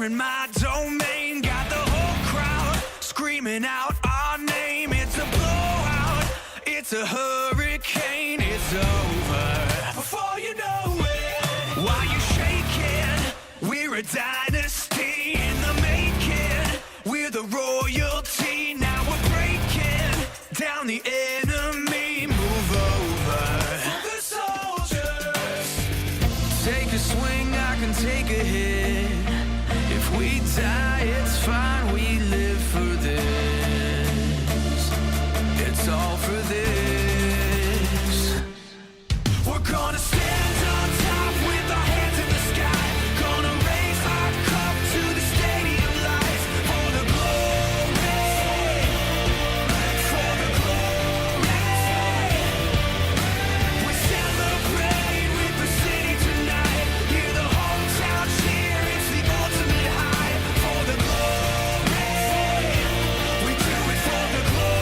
in my domain, got the whole crowd screaming out our name. It's a blowout, it's a hurricane, it's over before you know it. While you shaking, we're a dynasty in the making. We're the royalty, now we're breaking down the enemy. Move over for the soldiers. Take a swing, I can take a hit. If we die, it's fine, we live for this. It's all for this. We're gonna stand on top with our hands in the sky. Gonna raise our cup to the stadium lights. For the glory, for the glory. We celebrate with the city tonight. Hear the hometown cheer, it's the ultimate high. For the glory, we do it for the glory.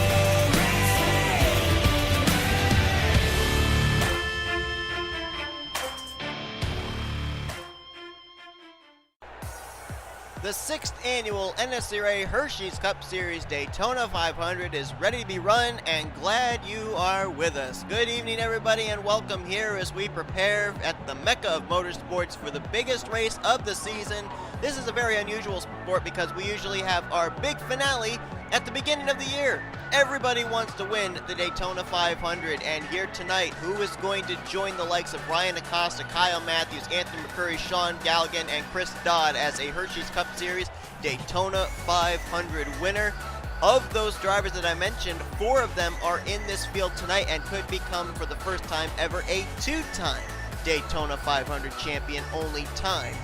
The 6th annual NNSCRA Hersheys Cup Series Daytona 500 is ready to be run, and glad you are with us. Good evening, everybody, and welcome here as we prepare at the Mecca of motorsports for the biggest race of the season. This is a very unusual sport because we usually have our big finale at the beginning of the year. Everybody wants to win the Daytona 500, and here tonight, who is going to join the likes of Ryan Acosta, Kyle Mathews, Anthony McCrury, Sean Gallighan, and Chris Dodd as a Hersheys Cup Series Daytona 500 winner? Of those drivers that I mentioned, 4 of them are in this field tonight and could become, for the first time ever, a 2-time Daytona 500 champion. Only time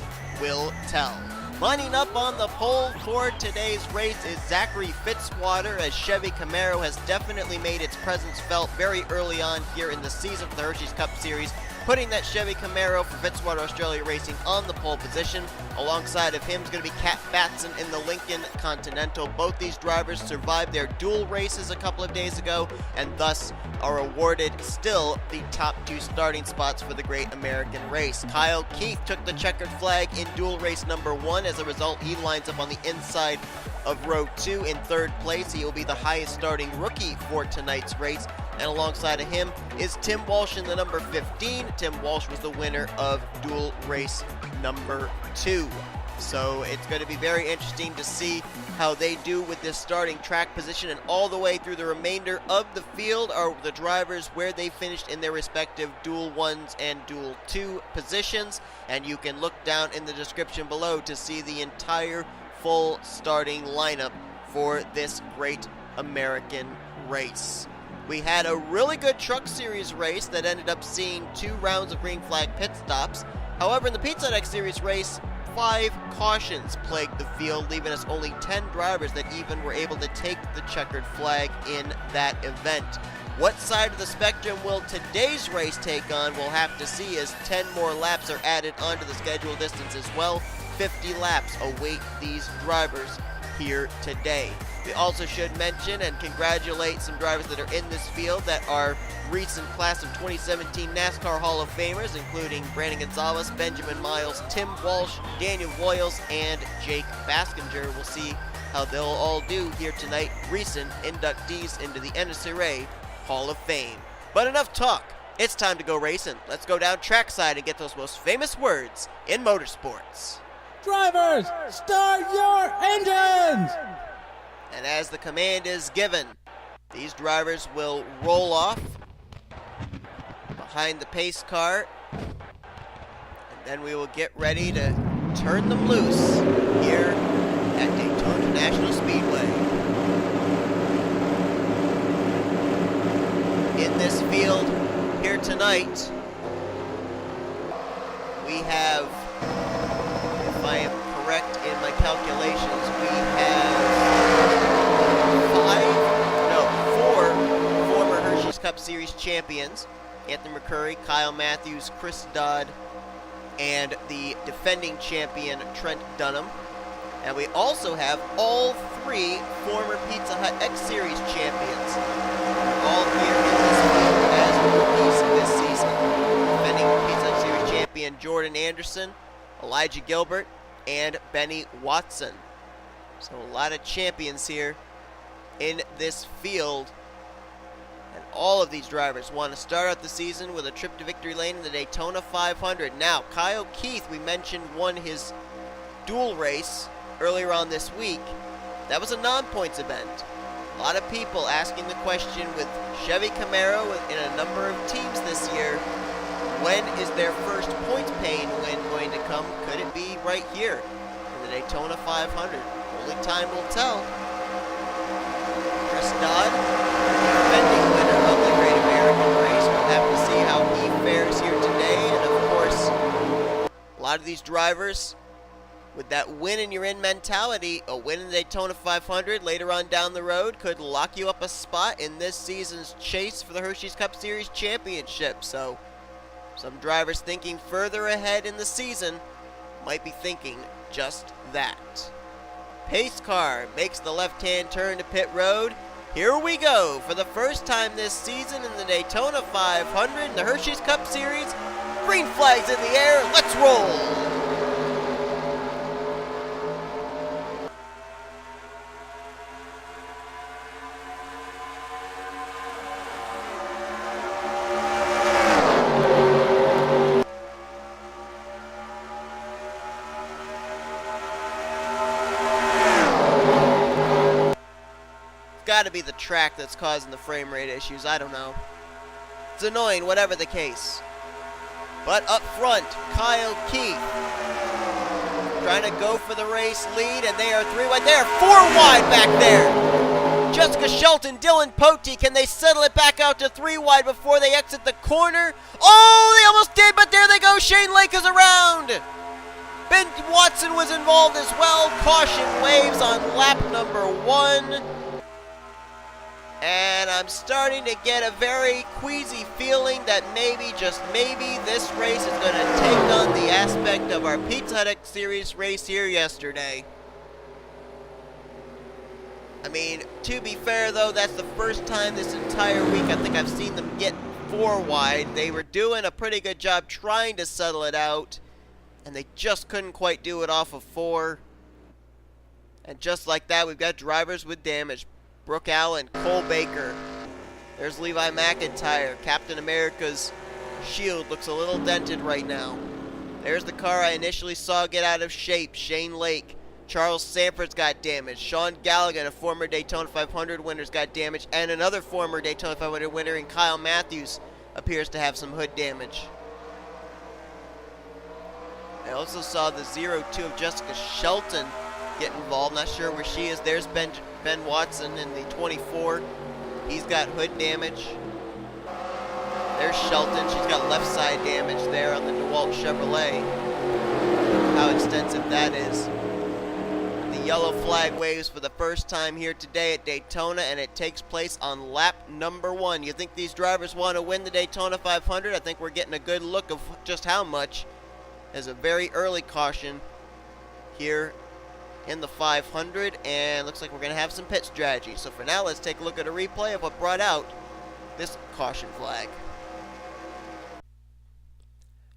will tell. Lining up on the pole for today's race is Zachary Fitzwater, as Chevy Camaro has definitely made its presence felt very early on here in the season for the Hersheys Cup Series, putting that Chevy Camaro for Fitzwater Australia Racing on the pole position. Alongside of him is going to be K Batson in the Lincoln Continental. Both these drivers survived their dual races a couple of days ago and thus are awarded still the top 2 starting spots for the Great American Race. Kyle Keith took the checkered flag in dual race number 1. As a result, he lines up on the inside of row 2 in 3rd place. He will be the highest starting rookie for tonight's race. And alongside of him is Tim Walsh in the number 15. Tim Walsh was the winner of dual race number 2. So it's going to be very interesting to see how they do with this starting track position, and all the way through the remainder of the field are the drivers where they finished in their respective dual 1s and dual 2 positions. And you can look down in the description below to see the entire full starting lineup for this Great American Race. We had a really good Truck Series race that ended up seeing 2 rounds of green flag pit stops. However, in the Pizza Deck Series race, 5 cautions plagued the field, leaving us only 10 drivers that even were able to take the checkered flag in that event. What side of the spectrum will today's race take on? We'll have to see, as 10 more laps are added onto the scheduled distance as well. 50 laps await these drivers here today. We also should mention and congratulate some drivers that are in this field that are recent class of 2017 NASCAR Hall of Famers, including Brandon Gonzalez, Benjamin Miles, Tim Walsh, Daniel Voyles, and J Baskinger. We'll see how they'll all do here tonight, recent inductees into the NNSCRA Hall of Fame. But enough talk. It's time to go racing. Let's go down trackside and get those most famous words in motorsports. Drivers, start your engines! And as the command is given, these drivers will roll off behind the pace car, and then we will get ready to turn them loose here at Daytona National Speedway. In this field here tonight, we have, if I am correct in my calculations, we have 4 former Hersheys Cup Series champions: Anthony McCrury, Kyle Mathews, Chris Dodd, and the defending champion Trent Dunham. And we also have all 3 former Pizza Hut X Series champions, all here in this field as rookies this season. Defending Pizza Hut Series champion Jordan Anderson, J Gilbert, and Benny Watson. So a lot of champions here in this field. And all of these drivers want to start out the season with a trip to victory lane in the Daytona 500. Now, Kyle Keith, we mentioned, won his dual race earlier on this week. That was a non-points event. A lot of people asking the question with Chevy Camaro in a number of teams this year, when is their first points paying win going to come? Could it be right here in the Daytona 500? Only time will tell. Chris Dodd, defending winner of the Great American Race. We'll have to see how he fares here today. And of course, a lot of these drivers, with that win and you're in mentality, a win in the Daytona 500 later on down the road could lock you up a spot in this season's chase for the Hersheys Cup Series Championship. So, some drivers thinking further ahead in the season might be thinking just that. Pace car makes the left-hand turn to pit road. Here we go for the first time this season in the Daytona 500, the Hersheys Cup Series. Green flags in the air, let's roll! Got to be the track that's causing the frame rate issues. I don't know. It's annoying, whatever the case. But up front, Kyle Keith trying to go for the race lead, and they are 3 wide. They are 4 wide back there. Jessica Shelton, Dylan Poteet, can they settle it back out to 3 wide before they exit the corner? Oh, they almost did, but there they go. Shane Lake is around. Ben Watson was involved as well. Caution waves on lap number 1. And I'm starting to get a very queasy feeling that maybe, just maybe, this race is going to take on the aspect of our Pizza Hut Series race here yesterday. I mean, to be fair though, that's the first time this entire week I think I've seen them get 4 wide. They were doing a pretty good job trying to settle it out, and they just couldn't quite do it off of 4. And just like that, we've got drivers with damage. Brooke Allen, Cole Baker. There's Levi McIntyre. Captain America's shield looks a little dented right now. There's the car I initially saw get out of shape. Shane Lake. Charles Sanford's got damage. Sean Gallighan, a former Daytona 500 winner, has got damage. And another former Daytona 500 winner in Kyle Mathews appears to have some hood damage. I also saw the 0-2 of Jessica Shelton get involved. Not sure where she is. There's Ben Watson in the 24. He's got hood damage. There's Shelton. She's got left side damage there on the DeWalt Chevrolet. How extensive that is. The yellow flag waves for the first time here today at Daytona, and it takes place on lap number 1. You think these drivers want to win the Daytona 500? I think we're getting a good look of just how much. There's a very early caution here in the 500, and looks like we're going to have some pit strategy. So for now, let's take a look at a replay of what brought out this caution flag.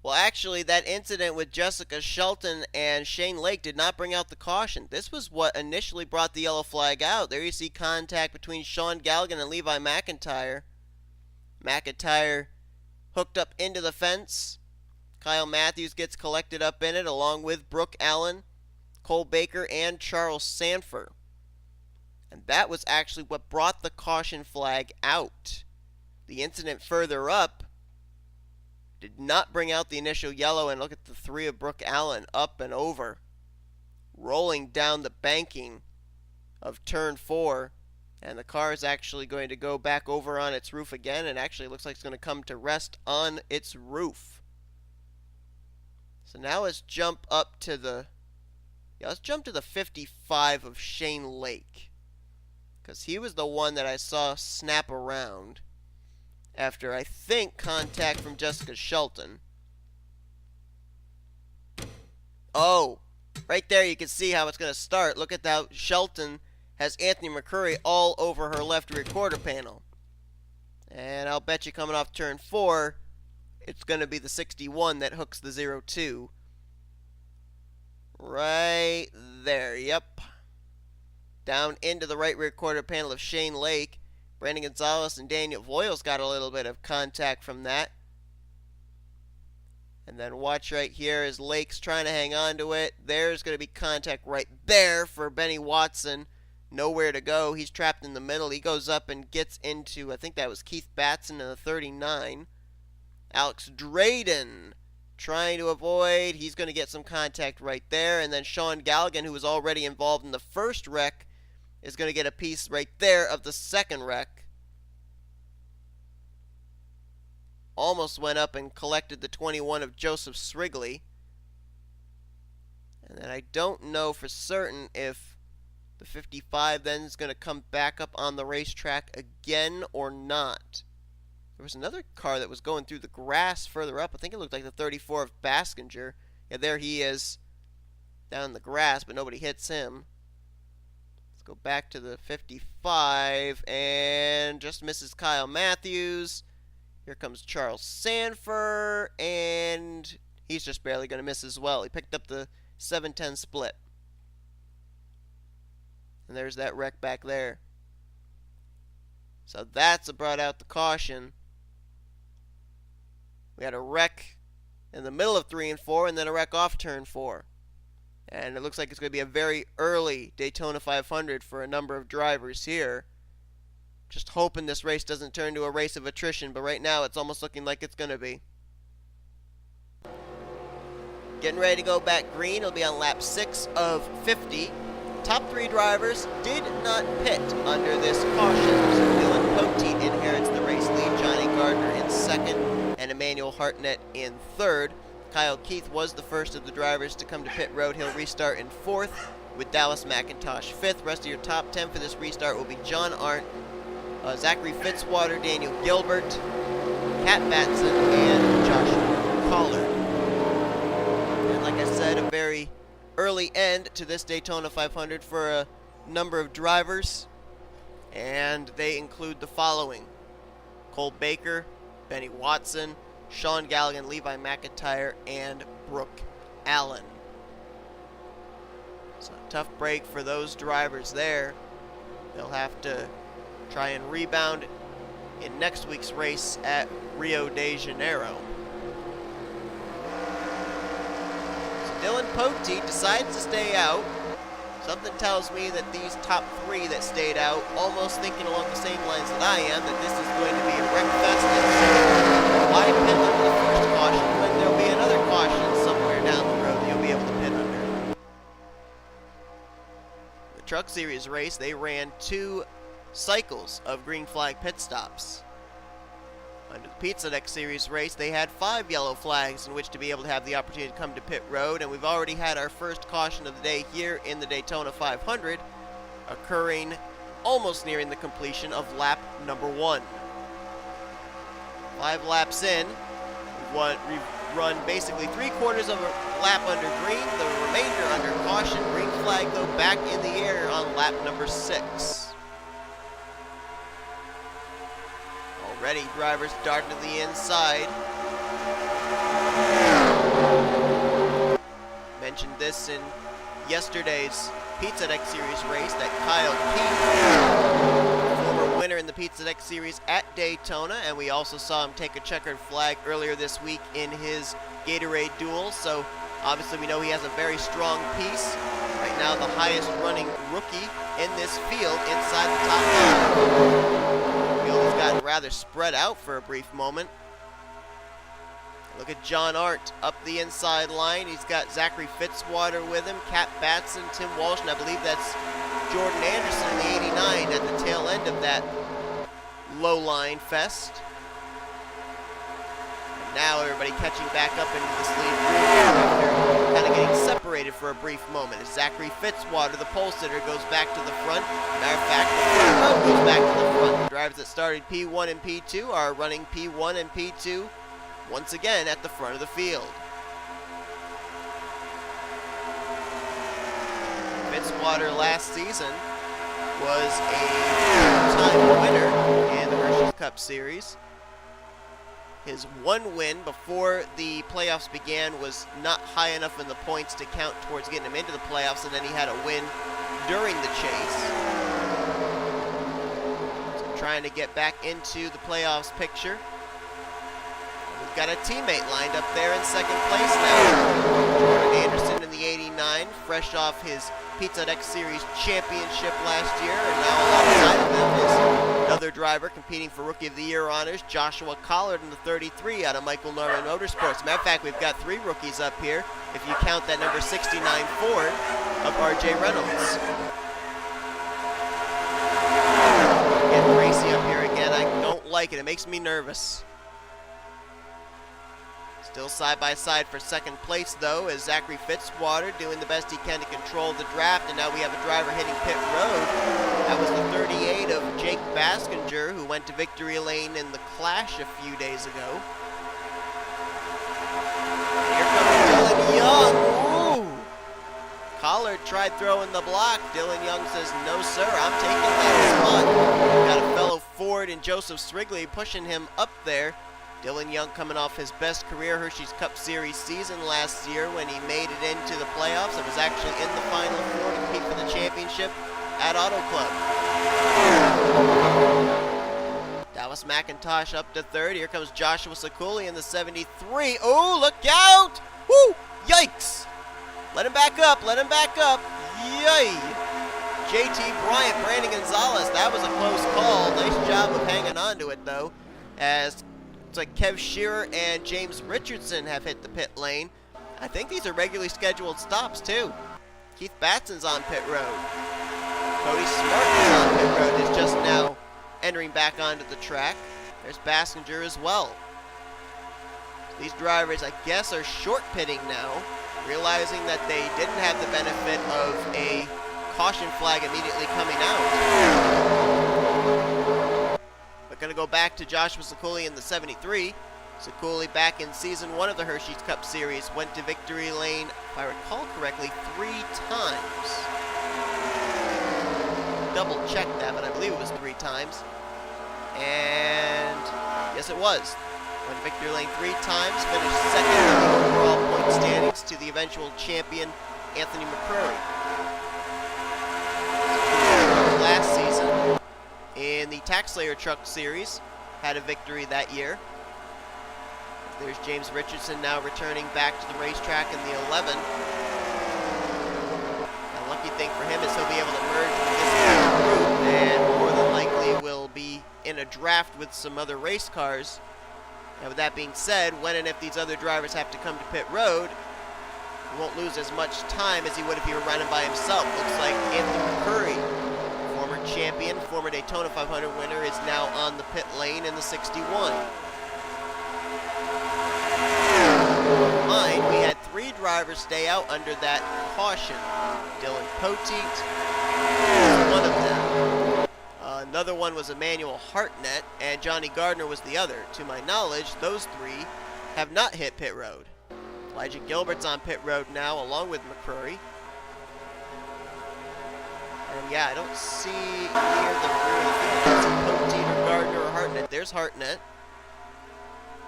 Well, actually, that incident with Jessica Shelton and Shane Lake did not bring out the caution. This was what initially brought the yellow flag out. There you see contact between Sean Gallighan and Levi McIntyre. McIntyre hooked up into the fence. Kyle Mathews gets collected up in it, along with Brooke Allen, Cole Baker, and Charles Sandfer. And that was actually what brought the caution flag out. The incident further up did not bring out the initial yellow, and look at the 3 of Brooke Allen up and over, rolling down the banking of turn 4, and the car is actually going to go back over on its roof again, and actually looks like it's going to come to rest on its roof. So now let's jump up to the let's jump to the 55 of Shane Lake, because he was the one that I saw snap around after, I think, contact from Jessica Shelton. Oh, right there you can see how it's going to start. Look at how Shelton has Anthony McCrury all over her left rear quarter panel. And I'll bet you coming off turn 4, it's going to be the 61 that hooks the 0-2. Right Down into the right rear quarter panel of Shane Lake. Brandon Gonzales and Daniel Voyles got a little bit of contact from that. And then watch right here as Lake's trying to hang on to it. There's going to be contact right there for Benny Watson. Nowhere to go. He's trapped in the middle. He goes up and gets into, I think that was K Batson in the 39. Alex Drayton trying to avoid. He's going to get some contact right there. And then Sean Gallighan, who was already involved in the first wreck, is going to get a piece right there of the second wreck. Almost went up and collected the 21 of Joseph Srigley. And then I don't know for certain if the 55 then is going to come back up on the racetrack again or not. There was another car that was going through the grass further up. I think it looked like the 34 of Baskinger. Yeah, there he is down in the grass, but nobody hits him. Let's go back to the 55 and just misses Kyle Mathews. Here comes Charles Sandfer, and he's just barely going to miss as well. He picked up the 7-10 split. And there's that wreck back there. So that's brought out the caution. We had a wreck in the middle of 3 and 4, and then a wreck off turn 4. And it looks like it's going to be a very early Daytona 500 for a number of drivers here. Just hoping this race doesn't turn to a race of attrition, but right now it's almost looking like it's going to be. Getting ready to go back green. It'll be on lap 6 of 50. Top 3 drivers did not pit under this caution. So Dylan Poteet inherits the race lead, J Gardner in second, and Emmanuel Hartnett in third. Kyle Keith was the first of the drivers to come to pit road. He'll restart in fourth with Dallas McIntosh fifth. Rest of your top 10 for this restart will be J Arndt, Zachary Fitzwater, Daniel Guilbert, K Batson, and Josh Collard. And like I said, a very early end to this Daytona 500 for a number of drivers, and they include the following: Cole Baker, Benny Watson, Sean Gallighan, Levi McIntyre, and Brooke Allen. So a tough break for those drivers there. They'll have to try and rebound in next week's race at Rio de Janeiro. Dylan Poteet decides to stay out. Something tells me that these top 3 that stayed out, almost thinking along the same lines that I am, that this is going to be a wreck fest, and why pit under the first caution when there'll be another caution somewhere down the road that you'll be able to pit under. The Truck Series race, they ran 2 cycles of green flag pit stops. Under the Pizza Deck Series race, they had 5 yellow flags in which to be able to have the opportunity to come to pit road, and we've already had our first caution of the day here in the Daytona 500, occurring almost nearing the completion of lap number 1. 5 laps in, we've run basically 3/4 of a lap under green, the remainder under caution. Green flag though back in the air on lap number 6. Already drivers darting to the inside. Mentioned this in yesterday's Pizza Deck Series race that Kyle Keith, former winner in the Pizza Deck Series at Daytona, and we also saw him take a checkered flag earlier this week in his Gatorade duel, so obviously we know he has a very strong piece. Right now the highest running rookie in this field inside the top 5. Has gotten rather spread out for a brief moment. Look at J Arndt up the inside line. He's got Zachary Fitzwater with him, K Batson, Tim Walsh, and I believe that's Jordan Anderson in the 89 at the tail end of that low line fest. And now everybody catching back up into this lead group after kind of getting separated for a brief moment. As Zachary Fitzwater, the pole sitter, goes back to the front. Matter of fact, the front row goes back to the front. The drivers that started P1 and P2 are running P1 and P2 once again at the front of the field. Fitzwater last season was a two-time winner in the Hersheys Cup Series. His one win before the playoffs began was not high enough in the points to count towards getting him into the playoffs, and then he had a win during the chase. So trying to get back into the playoffs picture. We've got a teammate lined up there in second place now. Jordan Anderson in the 89, fresh off his Pizza X Series championship last year, and now alongside of him is another driver competing for Rookie of the Year honors, Joshua Collard in the 33 out of Michael Norman Motorsports. Matter of fact, we've got 3 rookies up here, if you count that number 69 Ford of R.J. Reynolds. Getting racy up here again. I don't like it. It makes me nervous. Still side by side for second place, though, is Zachary Fitzwater doing the best he can to control the draft, and now we have a driver hitting pit road. That was the 38 of J Baskinger, who went to victory lane in the Clash a few days ago. Here comes Dylan Young. Ooh! Collard tried throwing the block. Dylan Young says, "No, sir, I'm taking that spot." Got a fellow Ford and Joseph Srigley pushing him up there. Dylan Young coming off his best career Hersheys Cup Series season last year when he made it into the playoffs and was actually in the Final Four to compete for the championship at Auto Club. Dallas McIntosh up to third. Here comes Joshua Ciculli in the 73. Oh, look out! Woo! Yikes! Let him back up. Let him back up. Yay! JT Bryant, Brandon Gonzales. That was a close call. Nice job of hanging on to it, though, as it's like Kev Shearer and James Richardson have hit the pit lane. I think these are regularly scheduled stops, too. Keith Batson's on pit road. Cody Smart is on pit road, is just now entering back onto the track. There's Baskinger as well. These drivers, I guess, are short pitting now, realizing that they didn't have the benefit of a caution flag immediately coming out. Going to go back to Joshua Ciculli in the 73. Ciculli back in season 1 of the Hersheys Cup Series went to victory lane, if I recall correctly, 3 times. Double check that, but I believe it was 3 times. And yes, it was. Went to victory lane 3 times, finished second in the overall point standings to the eventual champion, Anthony McCrury. Last season, in the Tax Slayer Truck Series, had a victory that year. There's James Richardson now returning back to the racetrack in the 11. The lucky thing for him is he'll be able to merge with this group and more than likely will be in a draft with some other race cars. Now, with that being said, when and if these other drivers have to come to pit road, he won't lose as much time as he would if he were running by himself. Looks like Anthony McCrury, champion, former Daytona 500 winner, is now on the pit lane in the 61. Mind, we had 3 drivers stay out under that caution. Dylan Poteet was one of them. Another one was Emmanuel Hartnett, and Johnny Gardner was the other. To my knowledge, those 3 have not hit pit road. J Gilbert's on pit road now, along with McCrury. And yeah, I don't see near the rear of the field. I don't see Poteet or Gardner or Hartnett. There's Hartnett.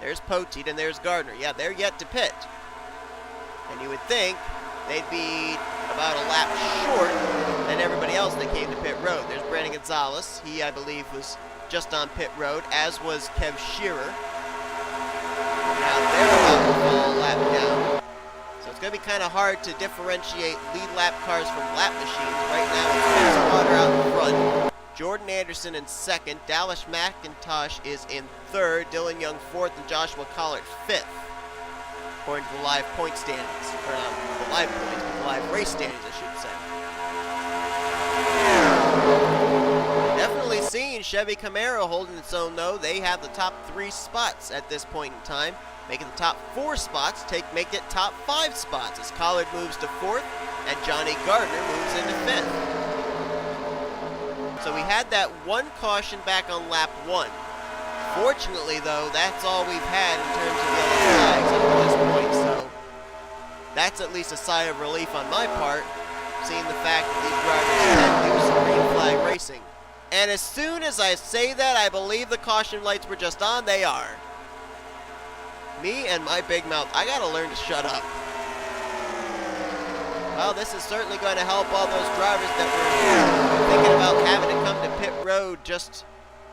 There's Poteet, and there's Gardner. Yeah, they're yet to pit. And you would think they'd be about a lap short than everybody else that came to pit road. There's Brandon Gonzales. He, I believe, was just on pit road, as was Kev Shearer. Now they're about to fall a lap down. So it's going to be kind of hard to differentiate lead lap cars from lap machines. Right now it's Fitzwater out in front. Jordan Anderson in second. Dallas McIntosh is in third. Dylan Young fourth, and Joshua Collard fifth, according to the live point standings. Or not the live points, but the live race standings, I should say. Definitely seeing Chevy Camaro holding its own, though. They have the top 3 spots at this point in time. Making the top 4 spots make it top 5 spots as Collard moves to 4th and Johnny Gardner moves into 5th. So we had that 1 caution back on lap 1. Fortunately, though, that's all we've had in terms of yellow flags up to this point, so that's at least a sigh of relief on my part, seeing the fact that these drivers can do some green flag racing. And as soon as I say that, I believe the caution lights were just on. They are. Me and my big mouth, I gotta learn to shut up. Well, this is certainly going to help all those drivers that were thinking about having to come to pit road just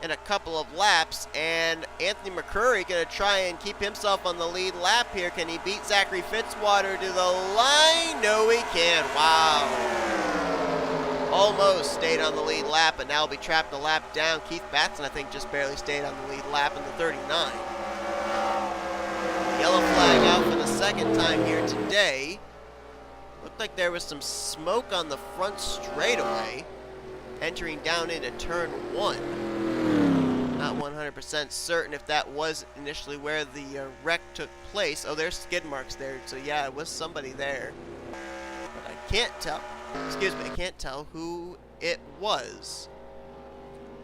in a couple of laps. And Anthony McCrury going to try and keep himself on the lead lap here. Can he beat Zachary Fitzwater to the line? No, he can't. Wow. Almost stayed on the lead lap, but now will be trapped a lap down. Keith Batson, I think, just barely stayed on the lead lap in the 39. Yellow flag out for the second time here today. Looked like there was some smoke on the front straightaway entering down into turn 1. Not 100% certain if that was initially where the wreck took place. Oh, there's skid marks there, so yeah, it was somebody there. But I can't tell, I can't tell who it was.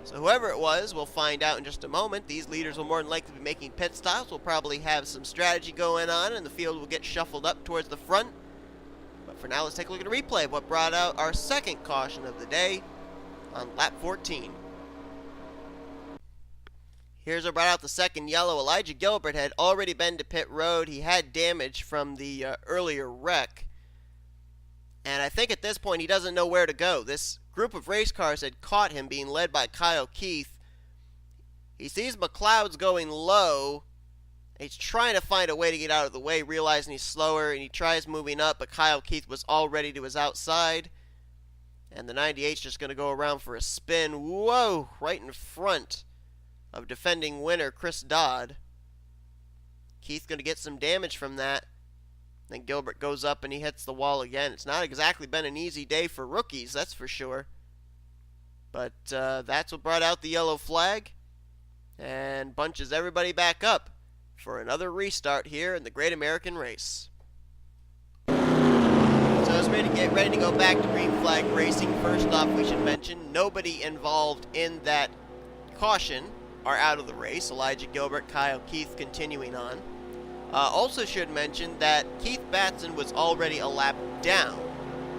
So whoever it was, we'll find out in just a moment. These leaders will more than likely be making pit stops. We'll probably have some strategy going on, and the field will get shuffled up towards the front. But for now, let's take a look at a replay of what brought out our second caution of the day on lap 14. Here's what brought out the second yellow. J Gilbert had already been to pit road. He had damage from the earlier wreck. And I think at this point he doesn't know where to go. This group of race cars had caught him being led by Kyle Keith. He sees McLeod's going low. He's trying to find a way to get out of the way, realizing he's slower, and he tries moving up, but Kyle Keith was already to his outside. And the 98's just going to go around for a spin. Whoa! Right in front of defending winner Chris Dodd. Keith going to get some damage from that. Then Gilbert goes up and he hits the wall again. It's not exactly been an easy day for rookies, that's for sure. But that's what brought out the yellow flag and bunches everybody back up for another restart here in the Great American Race. So as we get ready to go back to green flag racing, first off we should mention nobody involved in that caution are out of the race. J Gilbert, Kyle Keith continuing on. Also should mention that Keith Batson was already a lap down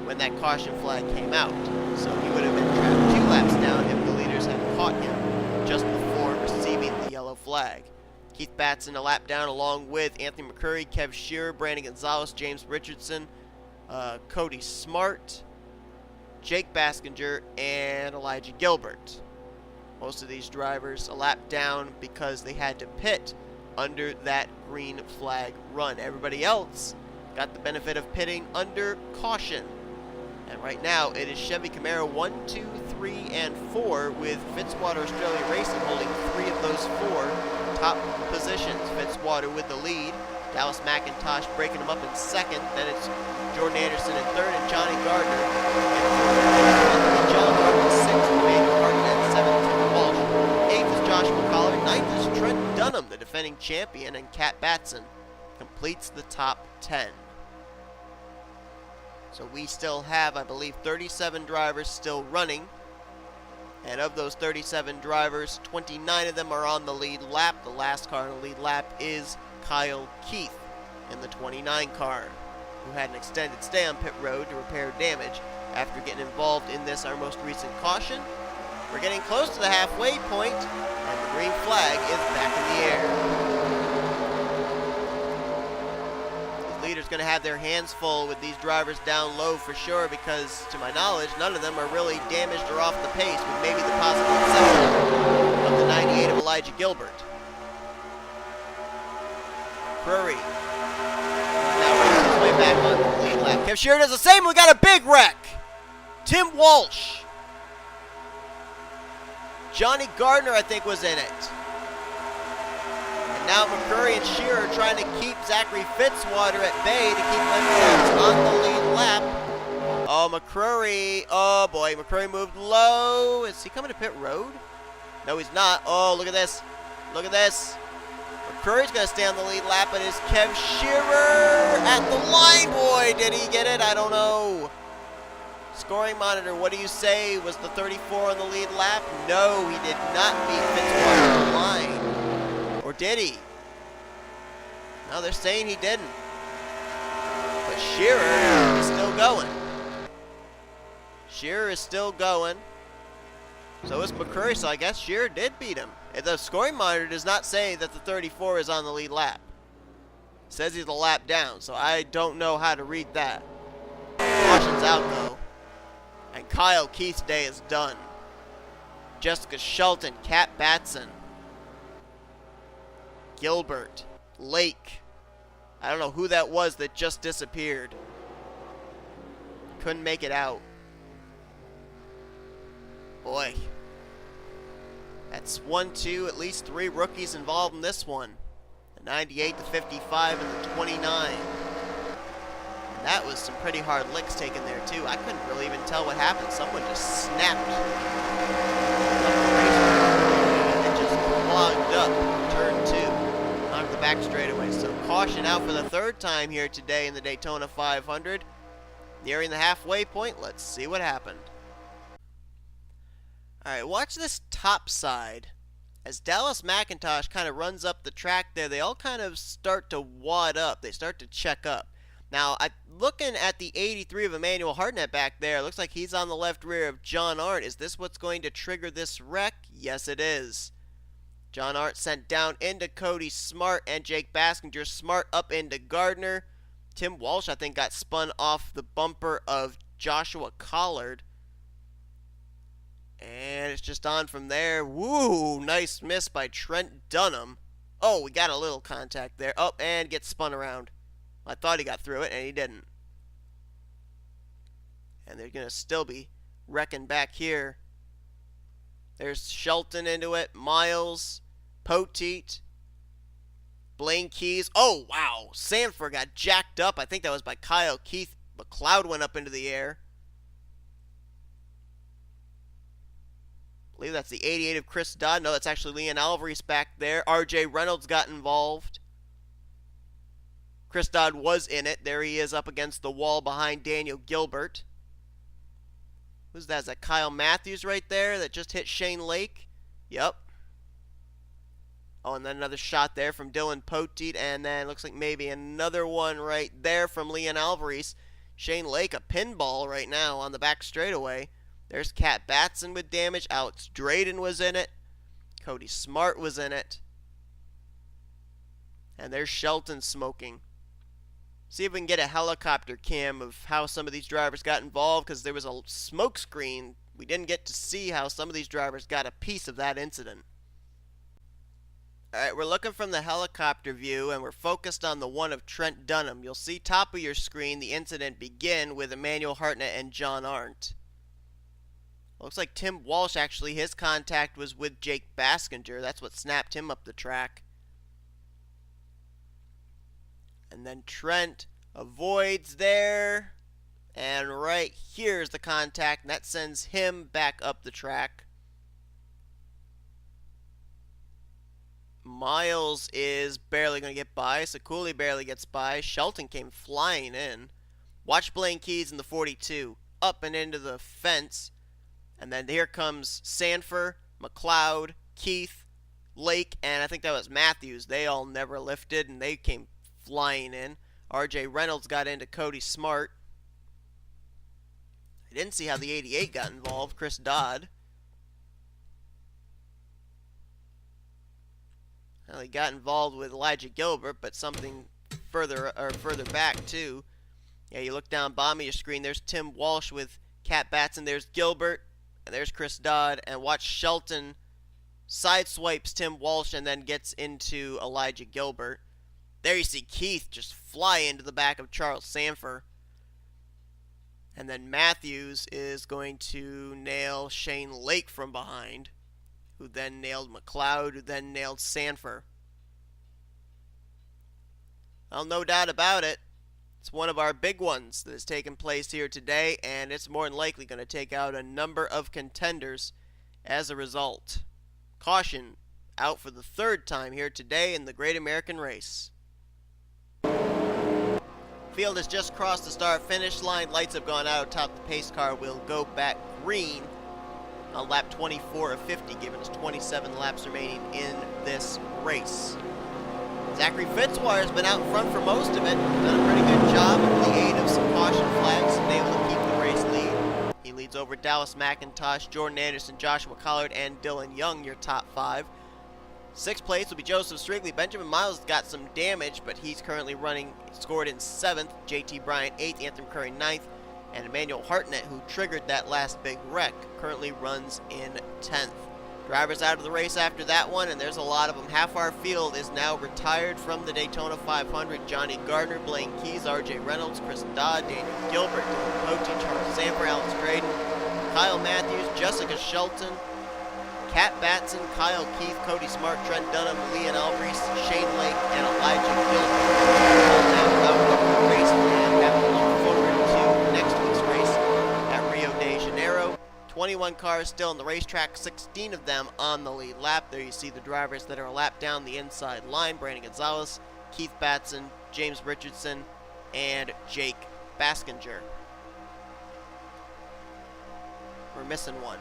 when that caution flag came out. So he would have been trapped 2 laps down if the leaders had caught him just before receiving the yellow flag. Keith Batson a lap down along with Anthony McCrury, Kev Shearer, Brandon Gonzales, James Richardson, Cody Smart, J Baskinger, and J Gilbert. Most of these drivers a lap down because they had to pit under that green flag run. Everybody else got the benefit of pitting under caution. And right now it is Chevy Camaro 1, 2, 3, and 4 with Fitzwater Australia Racing holding 3 of those 4 top positions. Fitzwater with the lead. Dallas McIntosh breaking him up in second. Then it's Jordan Anderson in third and Johnny Gardner in fourth. John Gardner sixth. Emmanuel Hartnett seventh. T Walch. Eighth is Josh McCollar. Ninth is Trent Dunham, the defending champion, and K Batson completes the top 10. So we still have, I believe, 37 drivers still running. And of those 37 drivers, 29 of them are on the lead lap. The last car on the lead lap is Kyle Keith in the 29 car, who had an extended stay on pit road to repair damage after getting involved in this, our most recent caution. We're getting close to the halfway point, and the green flag is back in the air. The leader's going to have their hands full with these drivers down low for sure, because to my knowledge, none of them are really damaged or off the pace, with maybe the possible exception of the 98 of J Gilbert. McCrury now races his way back on the lead lap. Kev Shearer does the same. We got a big wreck. Tim Walsh. Johnny Gardner, I think, was in it. And now McCrury and Shearer are trying to keep Zachary Fitzwater at bay to keep themselves on the lead lap. Oh, McCrury. Oh, boy. McCrury moved low. Is he coming to pit road? No, he's not. Oh, look at this. Look at this. McCrury's going to stay on the lead lap, but is Kev Shearer at the line? Boy, did he get it? I don't know. Scoring monitor, what do you say? Was the 34 on the lead lap? No, he did not beat Fitzwater on the line. Or did he? No, they're saying he didn't. But Shearer is still going. Shearer is still going. So is McCrury, so I guess Shearer did beat him. The scoring monitor does not say that the 34 is on the lead lap. says he's a lap down, so I don't know how to read that. Caution's out, though. And Kyle Keith's day is done. J Shelton, K Batson, Gilbert, Lake. I don't know who that was that just disappeared. Couldn't make it out. Boy. That's 1, 2, at least 3 rookies involved in this one. The 98, the 55, and the 29. And that was some pretty hard licks taken there, too. I couldn't really even tell what happened. Someone just snapped and it just clogged up turn 2 onto the back straightaway. So caution out for the 3rd time here today in the Daytona 500. Nearing the halfway point, let's see what happened. Alright, watch this top side. As Dallas McIntosh kind of runs up the track there, they all kind of start to wad up. They start to check up. Now, looking at the 83 of Emmanuel Hartnett back there, looks like he's on the left rear of J Arndt. Is this what's going to trigger this wreck? Yes, it is. J Arndt sent down into Cody Smart and J Baskinger. Smart up into Gardner. T Walch, I think, got spun off the bumper of Joshua Collard. And it's just on from there. Woo! Nice miss by Trent Dunham. Oh, we got a little contact there. Oh, and gets spun around. I thought he got through it, and he didn't. And they're going to still be wrecking back here. There's Shelton into it. Miles. Poteet. Blaine Keys. Oh, wow. Sandfer got jacked up. I think that was by Kyle Keith. McLeod went up into the air. I believe that's the 88 of Chris Dodd. No, that's actually Leon Alvarez back there. R Reynolds got involved. Chris Dodd was in it. There he is up against the wall behind Daniel Gilbert. Who's that? Is that Kyle Mathews right there that just hit Shane Lake? Yep. Oh, and then another shot there from Dylan Poteet, and then looks like maybe another one right there from Leon Alvarez. Shane Lake, a pinball right now on the back straightaway. There's K Batson with damage. Alex Drayton was in it. Cody Smart was in it. And there's Shelton smoking. See if we can get a helicopter cam of how some of these drivers got involved, because there was a smoke screen. We didn't get to see how some of these drivers got a piece of that incident. Alright, we're looking from the helicopter view, and we're focused on the one of Trent Dunham. You'll see top of your screen the incident begin with Emmanuel Hartnett and J Arndt. Looks like T Walch, actually, his contact was with J Baskinger. That's what snapped him up the track. And then Trent avoids there. And right here's the contact, and that sends him back up the track. Miles is barely going to get by. Ciculli barely gets by. Shelton came flying in. Watch Blaine Keys in the 42. Up and into the fence. And then here comes Sandfer, McLeod, Keith, Lake, and I think that was Mathews. They all never lifted, and they came flying in. R Reynolds got into Cody Smart. I didn't see how the 88 got involved. Chris Dodd. Well, he got involved with J Gilbert, but something further back too. Yeah, you look down bottom of your screen. There's T Walch with K Batson. There's Gilbert. And there's Chris Dodd, and watch Shelton sideswipes T Walch and then gets into J Gilbert. There you see Keith just fly into the back of Charles Sandfer. And then Mathews is going to nail Shane Lake from behind, who then nailed McLeod, who then nailed Sandfer. Well, no doubt about it. It's one of our big ones that has taken place here today, and it's more than likely going to take out a number of contenders as a result. Caution out for the 3rd time here today in the Great American Race. Field has just crossed the start-finish line. Lights have gone out atop the pace car. Will go back green on lap 24 of 50, giving us 27 laps remaining in this race. Zachary Fitzwater has been out in front for most of it. Done a pretty good job with the aid of some caution flags and able to keep the race lead. He leads over Dallas McIntosh, Jordan Anderson, Joshua Collard, and Dylan Young, your top 5. Sixth place will be Joseph Srigley. Benjamin Miles got some damage, but he's currently scored in 7th. JT Bryant 8th, Anthony McCrury 9th, and Emmanuel Hartnett, who triggered that last big wreck, currently runs in 10th. Drivers out of the race after that one, and there's a lot of them. Half our field is now retired from the Daytona 500. Johnny Gardner, Blaine Keys, R Reynolds, Chris Dodd, D Guilbert, D Poteet, Charles Sandfer, Alex Drayton, Kyle Mathews, Jessica Shelton, K Batson, Kyle Keith, Cody Smart, Trent Dunham, Leon Albrecht, Shane Lake, and Elijah Gilbert all now out of the race and have to look forward to next week's race at Rio de Janeiro. 21 cars still on the racetrack, 16 of them on the lead lap. There you see the drivers that are a lap down the inside line: Brandon Gonzales, Keith Batson, James Richardson, and J Baskinger. We're missing one.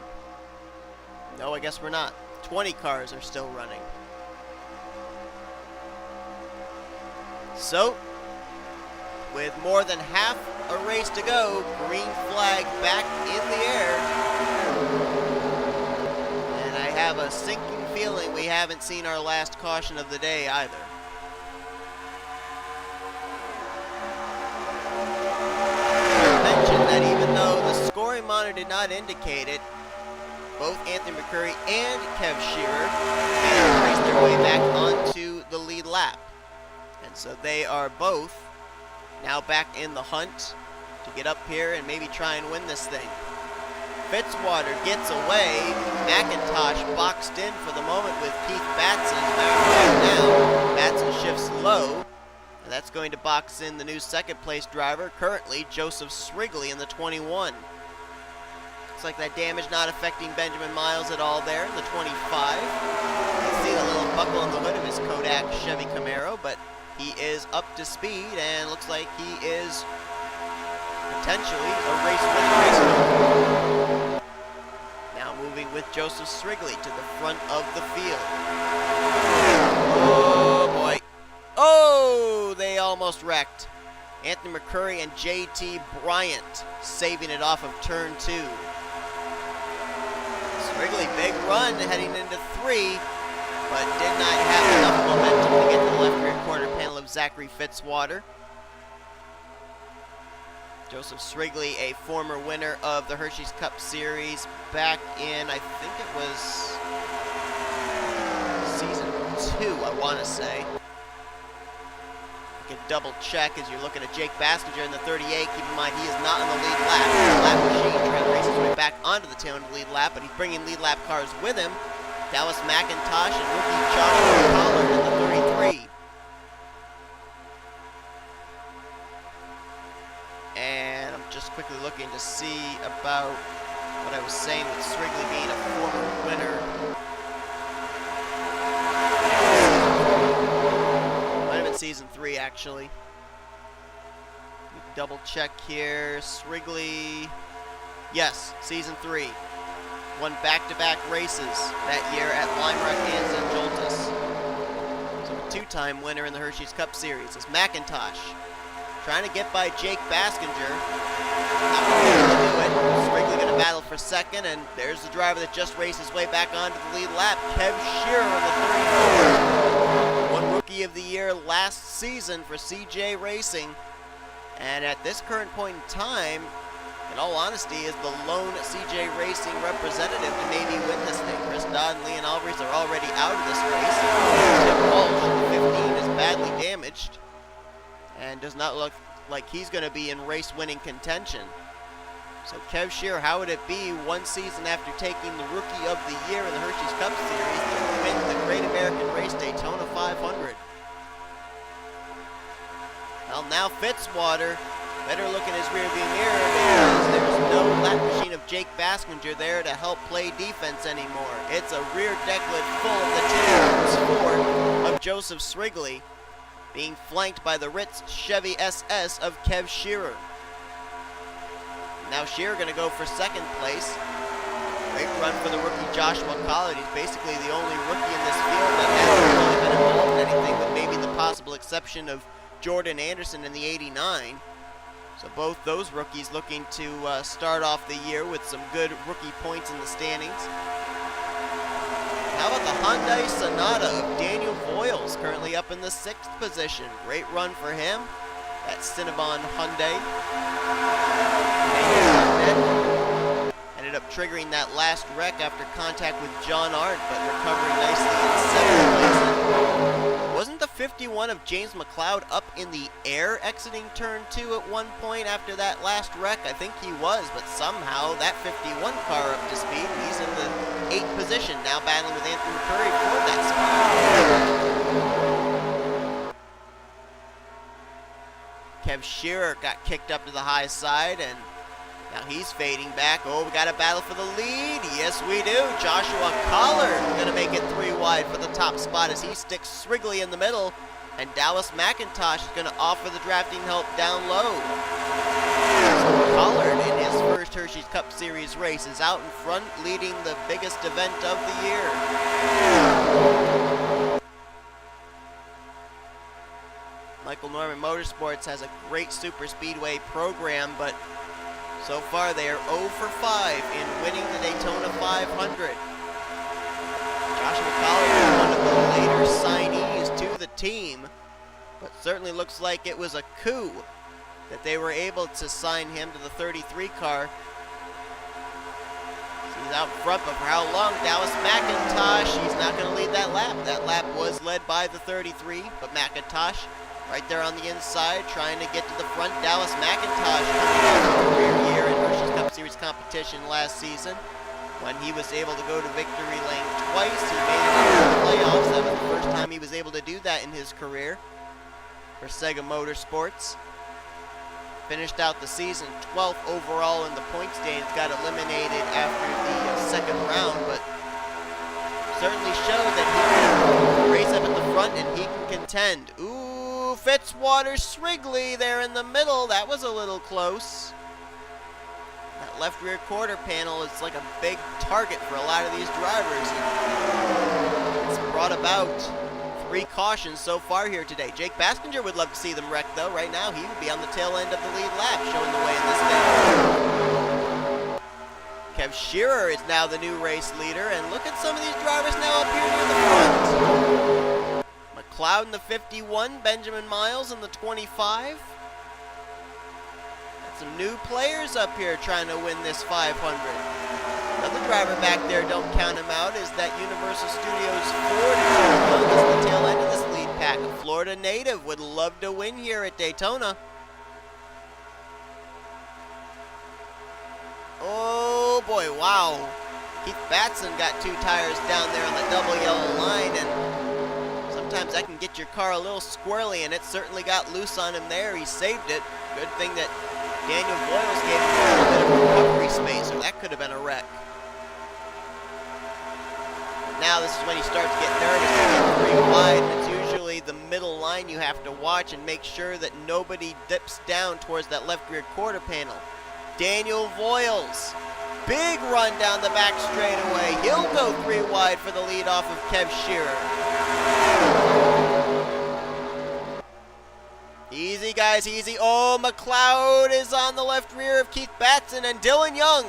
No, I guess we're not. 20 cars are still running. So, with more than half a race to go, green flag back in the air. And I have a sinking feeling we haven't seen our last caution of the day either. I mentioned that even though the scoring monitor did not indicate it, both Anthony McCrury and Kev Shearer raced their way back onto the lead lap. And so they are both now back in the hunt to get up here and maybe try and win this thing. Fitzwater gets away. McIntosh boxed in for the moment with Keith Batson. Now Batson shifts low, and that's going to box in the new second place driver, currently Joseph Srigley in the 21. Looks like that damage not affecting Benjamin Miles at all there in the 25. You can see the little buckle on the hood of his Kodak Chevy Camaro, but he is up to speed and looks like he is potentially a race-winning racer. Now moving with Joseph Srigley to the front of the field. Oh boy. Oh, they almost wrecked. Anthony McCrury and J.T. Bryant saving it off of turn 2. Srigley, big run heading into 3, but did not have enough momentum to get to the left rear quarter panel of Zachary Fitzwater. Joseph Srigley, a former winner of the Hersheys Cup Series back in, I think it was season 2, I want to say. You can double check as you're looking at J Baskinger in the 38. Keep in mind he is not on the lead lap. The lap machine trying to race his way back onto the tail end of the lead lap, but he's bringing lead lap cars with him. Dallas McIntosh and rookie Joshua Pollard in the 33. And I'm just quickly looking to see about what I was saying with Srigley being a former winner. Season 3, actually. Double check here. Srigley, yes, season 3. Won back-to-back races that year at Lime Rock and St. Joltis. So a two-time winner in the Hersheys Cup Series is McIntosh. Trying to get by J Baskinger. Not going to do it. Srigley going to battle for second, and there's the driver that just raced his way back onto the lead lap, Kev Shearer in the 34. Rookie of the Year last season for CJ Racing, and at this current point in time, in all honesty, is the lone CJ Racing representative to maybe win this thing. Chris Dodd and Leon Albrecht are already out of this race. T Walch, 15, is badly damaged and does not look like he's going to be in race-winning contention. So Kev Shearer, how would it be one season after taking the Rookie of the Year in the Hersheys Cup Series to win the Great American Race Daytona 500? Well, now Fitzwater better look in his rearview mirror because there's no lap machine of J Baskinger there to help play defense anymore. It's a rear decklet full of the 10 Ford of Joseph Srigley being flanked by the Ritz Chevy SS of Kev Shearer. Now Shearer going to go for second place. Great run for the rookie Joshua Pollard. He's basically the only rookie in this field that hasn't really been involved in anything, with maybe the possible exception of Jordan Anderson in the 89. So both those rookies looking to start off the year with some good rookie points in the standings. How about the Hyundai Sonata of Daniel Voyles, currently up in the 6th position. Great run for him. That Cinnabon Hyundai. Ended up triggering that last wreck after contact with J Arndt, but recovering nicely in 7th place. Wasn't the 51 of James McLeod up in the air exiting turn 2 at one point after that last wreck? I think he was, but somehow that 51 car up to speed. He's in the 8th position, now battling with Anthony McCrury for that spot. Kev Shearer got kicked up to the high side, and now he's fading back. Oh, we got a battle for the lead. Yes, we do. Joshua Collard going to make it 3 wide for the top spot as he sticks Srigley in the middle. And Dallas McIntosh is going to offer the drafting help down low. Collard, in his first Hersheys Cup Series race, is out in front, leading the biggest event of the year. Michael Norman Motorsports has a great super speedway program, but so far they are 0 for 5 in winning the Daytona 500. Joshua Collard is one of the later signees to the team, but certainly looks like it was a coup that they were able to sign him to the 33 car. He's out front, but for how long? Dallas McIntosh, he's not going to lead that lap. That lap was led by the 33, but McIntosh right there on the inside, trying to get to the front. Dallas McIntosh coming off a career year in Hersheys Cup Series competition last season when he was able to go to victory lane twice. He made it into the playoffs. That was the first time he was able to do that in his career for Sega Motorsports. Finished out the season 12th overall in the point standings. Got eliminated after the second round, but certainly showed that he can race up at the front and he can contend. Ooh, Fitzwater Srigley there in the middle. That was a little close. That left rear quarter panel is like a big target for a lot of these drivers. It's brought about 3 cautions so far here today. J Baskinger would love to see them wreck, though. Right now, he would be on the tail end of the lead lap, showing the way in this thing. Kev Shearer is now the new race leader, and look at some of these drivers now up here near the front. McLeod in the 51, Benjamin Miles in the 25. Got some new players up here trying to win this 500. Another driver back there, don't count him out, is that Universal Studios Ford is the tail end of this lead pack. A Florida native would love to win here at Daytona. Oh boy, wow. Keith Batson got 2 tires down there on the double yellow line, and sometimes that can get your car a little squirrely, and it certainly got loose on him there. He saved it. Good thing that Daniel Voyles gave him a little bit of recovery space, or that could have been a wreck. Now this is when he starts to get nervous to get 3 wide. It's usually the middle line you have to watch and make sure that nobody dips down towards that left rear quarter panel. Daniel Voyles, big run down the back straightaway. He'll go 3 wide for the lead off of Kev Shearer. Easy, guys, easy. Oh, McLeod is on the left rear of Keith Batson and Dylan Young.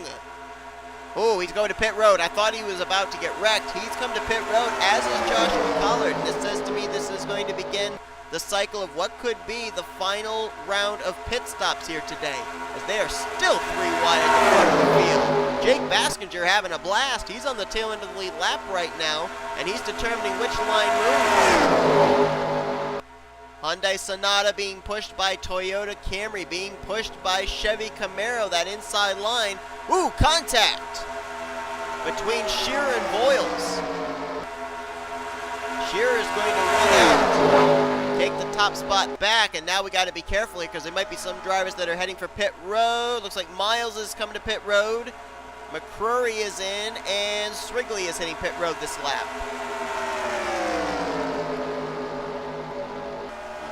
Oh, he's going to pit road. I thought he was about to get wrecked. He's come to pit road, as is Joshua Collard. And this says to me this is going to begin the cycle of what could be the final round of pit stops here today, as they are still 3 wide at the front of the field. J Baskinger having a blast. He's on the tail end of the lead lap right now, and he's determining which line moves. Hyundai Sonata being pushed by Toyota Camry, being pushed by Chevy Camaro, that inside line. Ooh, contact between Shearer and Voyles. Shearer is going to run out, take the top spot back, and now we got to be careful here because there might be some drivers that are heading for pit road. Looks like Miles is coming to pit road. McCrury is in, and Srigley is hitting pit road this lap.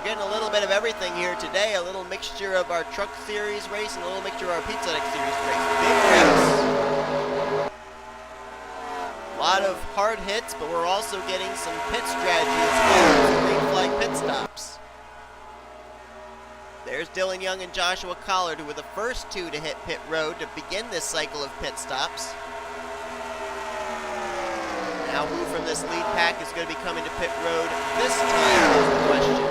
Getting a little bit of everything here today, a little mixture of our Truck Series race and a little mixture of our Pizza Deck Series race. Big wrecks. A lot of hard hits, but we're also getting some pit strategy as well, some green flag pit stops. There's Dylan Young and Joshua Collard, who were the first 2 to hit pit road to begin this cycle of pit stops. Now who from this lead pack is going to be coming to pit road this time is the question.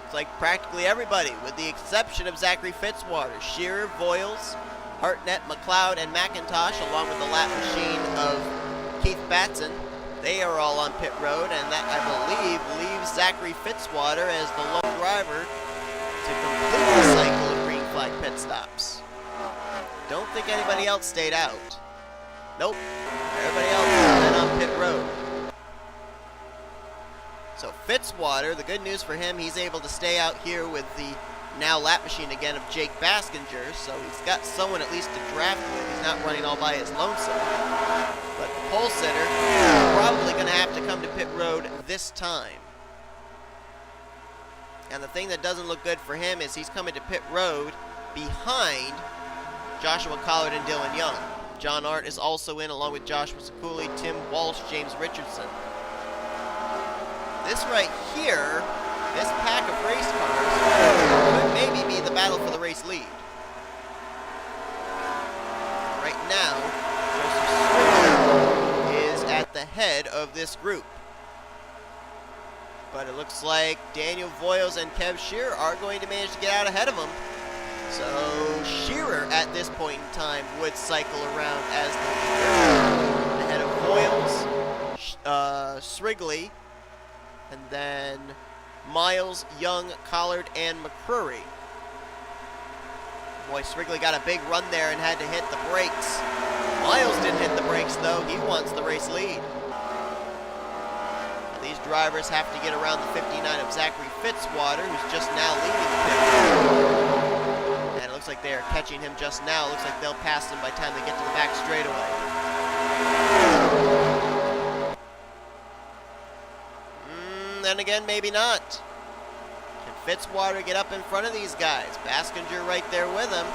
It's like practically everybody, with the exception of Zachary Fitzwater, Shearer, Voyles, Hartnett, McLeod, and McIntosh, along with the lap machine of K Batson. They are all on pit road, and that, I believe, leaves Zachary Fitzwater as the lone driver to complete the cycle of green flag pit stops. Don't think anybody else stayed out. Nope. Everybody else has been on pit road. So Fitzwater, the good news for him, he's able to stay out here with the now lap machine again of J Baskinger, so he's got someone at least to draft with. He's not running all by his lonesome. But the pole sitter is probably going to have to come to pit road this time. And the thing that doesn't look good for him is he's coming to pit road behind Joshua Collard and Dylan Young. J Arndt is also in, along with Joshua Ciculli, T Walch, James Richardson. This right here, this pack of race cars, could maybe be the battle for the race lead. Right now, Joseph Srigley is at the head of this group. But it looks like Daniel Voyles and Kev Shearer are going to manage to get out ahead of him. So Shearer at this point in time would cycle around as the leader, ahead of Voyles, Srigley, and then Miles, Young, Collard, and McCrury. Boy, Srigley got a big run there and had to hit the brakes. Miles didn't hit the brakes though. He wants the race lead. These drivers have to get around the 59 of Zachary Fitzwater, who's just now leaving the pit. And it looks like they are catching him just now. It looks like they'll pass him by the time they get to the back straightaway. Then again, maybe not. Can Fitzwater get up in front of these guys? Baskinger right there with him.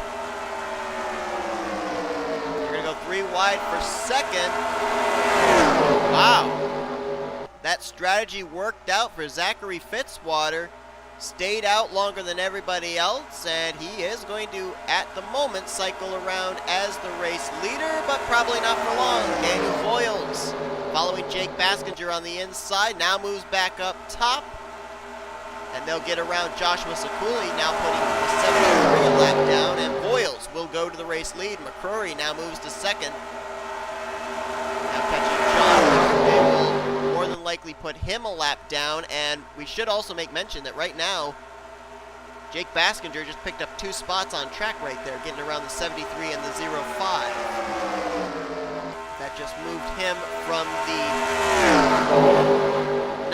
They're going to go 3 wide for second. Wow. That strategy worked out for Zachary Fitzwater. Stayed out longer than everybody else, and he is going to, at the moment, cycle around as the race leader, but probably not for long. Daniel Voyles, following J Baskinger on the inside, now moves back up top, and they'll get around Joshua Ciculli, now putting the 73 lap down, and Voyles will go to the race lead. McCrury now moves to second. Now catching John, they will more than likely put him a lap down, and we should also make mention that right now, J Baskinger just picked up 2 spots on track right there, getting around the 73 and the 05. That just moved him from the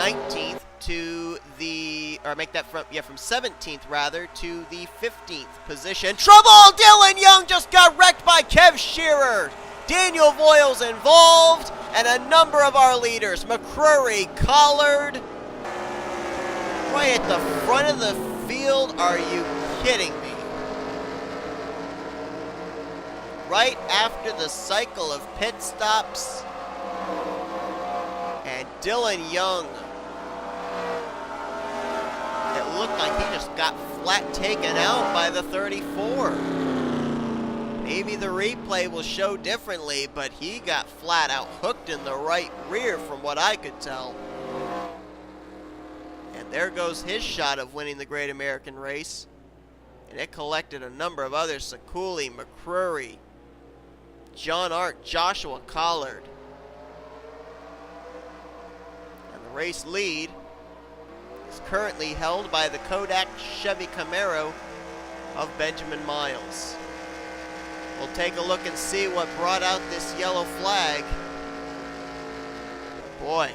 19th to the, or make that from 17th rather, to the 15th position. Trouble! Dylan Young just got wrecked by Kev Shearer. Daniel Voyles involved, and a number of our leaders, McCrury, Collard, right at the front of the field. Are you kidding me? Right after the cycle of pit stops, and Dylan Young, it looked like he just got flat taken out by the 34. Maybe the replay will show differently, but he got flat out hooked in the right rear from what I could tell. And there goes his shot of winning the Great American Race. And it collected a number of others: Ciculli, McCrury, J Arndt, Joshua Collard. And the race lead is currently held by the Kodak Chevy Camaro of Benjamin Miles. We'll take a look and see what brought out this yellow flag. Boy,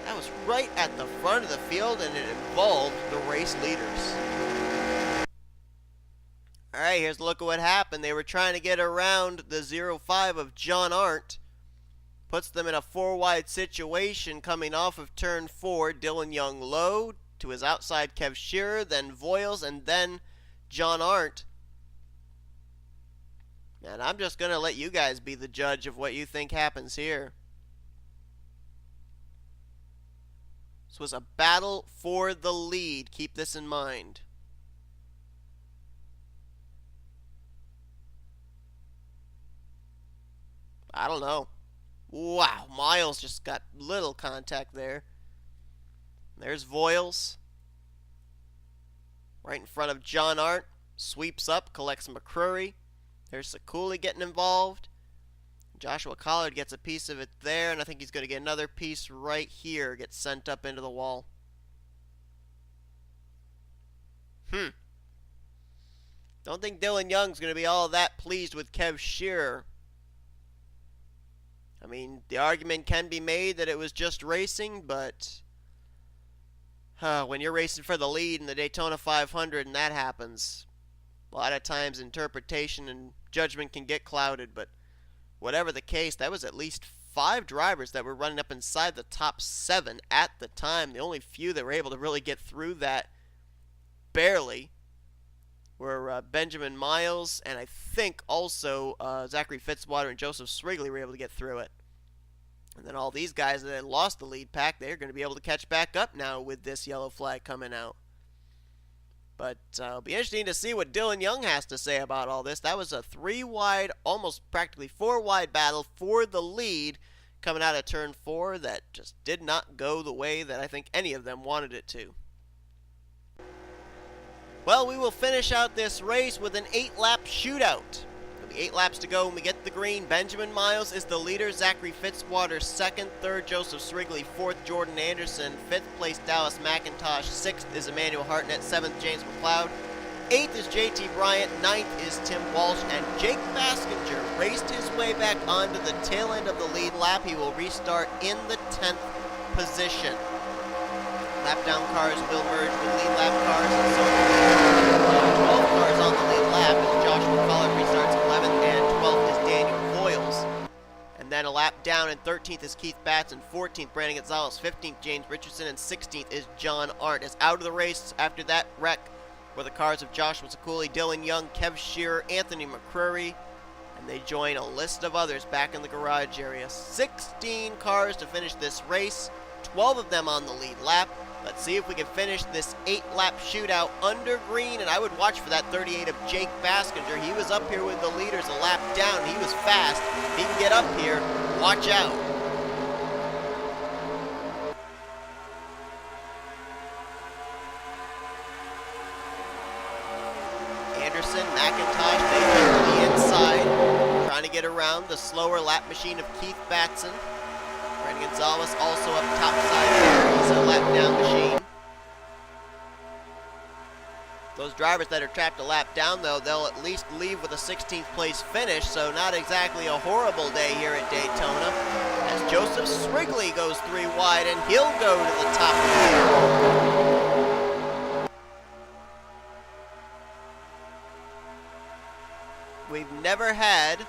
that was right at the front of the field, and it involved the race leaders. All right, here's a look at what happened. They were trying to get around the 05 of J Arndt. Puts them in a 4-wide situation coming off of turn 4. Dylan Young low to his outside Kev Shearer, then Voyles, and then J Arndt. And I'm just going to let you guys be the judge of what you think happens here. This was a battle for the lead. Keep this in mind. I don't know. Wow, Miles just got little contact there. There's Voyles. Right in front of J Arndt. Sweeps up, collects McCrury. There's Ciculli getting involved. Joshua Collard gets a piece of it there, and I think he's going to get another piece right here. Gets sent up into the wall. Don't think Dylan Young's going to be all that pleased with Kev Shearer. I mean, the argument can be made that it was just racing, but when you're racing for the lead in the Daytona 500 and that happens, a lot of times interpretation and judgment can get clouded. But whatever the case, that was at least 5 drivers that were running up inside the top 7 at the time. The only few that were able to really get through that barely were Benjamin Miles, and I think also Zachary Fitzwater and Joseph Srigley were able to get through it. And then all these guys that had lost the lead pack, they're going to be able to catch back up now with this yellow flag coming out. But it'll be interesting to see what Dylan Young has to say about all this. That was a 3-wide, almost practically 4-wide battle for the lead coming out of turn 4 that just did not go the way that I think any of them wanted it to. Well, we will finish out this race with an 8-lap shootout. There'll be 8 laps to go when we get the green. Benjamin Miles is the leader. Zachary Fitzwater 2nd. 3rd, Joseph Srigley. 4th, Jordan Anderson. 5th place, Dallas McIntosh. 6th is Emmanuel Hartnett. 7th, James McLeod. 8th is J.T. Bryant. 9th is Tim Walch. And J Baskinger raced his way back onto the tail end of the lead lap. He will restart in the 10th position. Lap down cars will merge with lead lap cars, and so 12 cars on the lead lap as Joshua Collard restarts 11th, and 12th is Daniel Voyles. And then a lap down, and 13th is Keith Batson, 14th Brandon Gonzales, 15th James Richardson, and 16th is J Arndt. As out of the race after that wreck were the cars of Joshua Ciculli, Dylan Young, Kev Shearer, Anthony McCrury, and they join a list of others back in the garage area. 16 cars to finish this race, 12 of them on the lead lap. Let's see if we can finish this 8-lap shootout under green, and I would watch for that 38 of Jake Baskinger. He was up here with the leaders a lap down. He was fast. He can get up here. Watch out. Anderson, McIntosh, they go to the inside, trying to get around the slower lap machine of Keith Batson. Brandon Gonzales also up top side there. He's a lap down machine. Those drivers that are trapped a lap down, though, they'll at least leave with a 16th place finish, so not exactly a horrible day here at Daytona. As Joseph Srigley goes 3 wide, and he'll go to the top of the lead. We've never had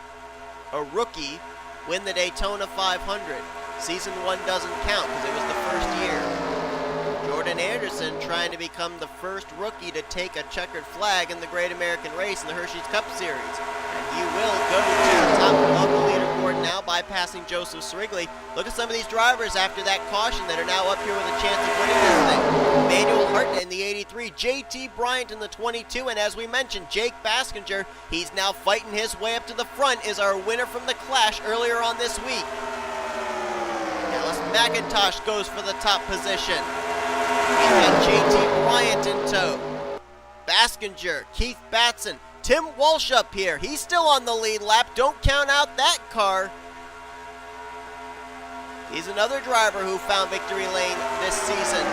a rookie win the Daytona 500. Season 1 doesn't count because it was the first year. Jordan Anderson trying to become the first rookie to take a checkered flag in the Great American Race in the Hersheys Cup Series. And he will go to the top of the leaderboard now, bypassing Joseph Srigley. Look at some of these drivers after that caution that are now up here with a chance of winning this thing. Emmanuel Hartnett in the 83, J.T. Bryant in the 22, and as we mentioned, Jake Baskinger, he's now fighting his way up to the front, is our winner from the Clash earlier on this week. Dallas McIntosh goes for the top position. We've got J.T. Bryant in tow. Baskinger, Keith Batson, Tim Walch up here. He's still on the lead lap. Don't count out that car. He's another driver who found victory lane this season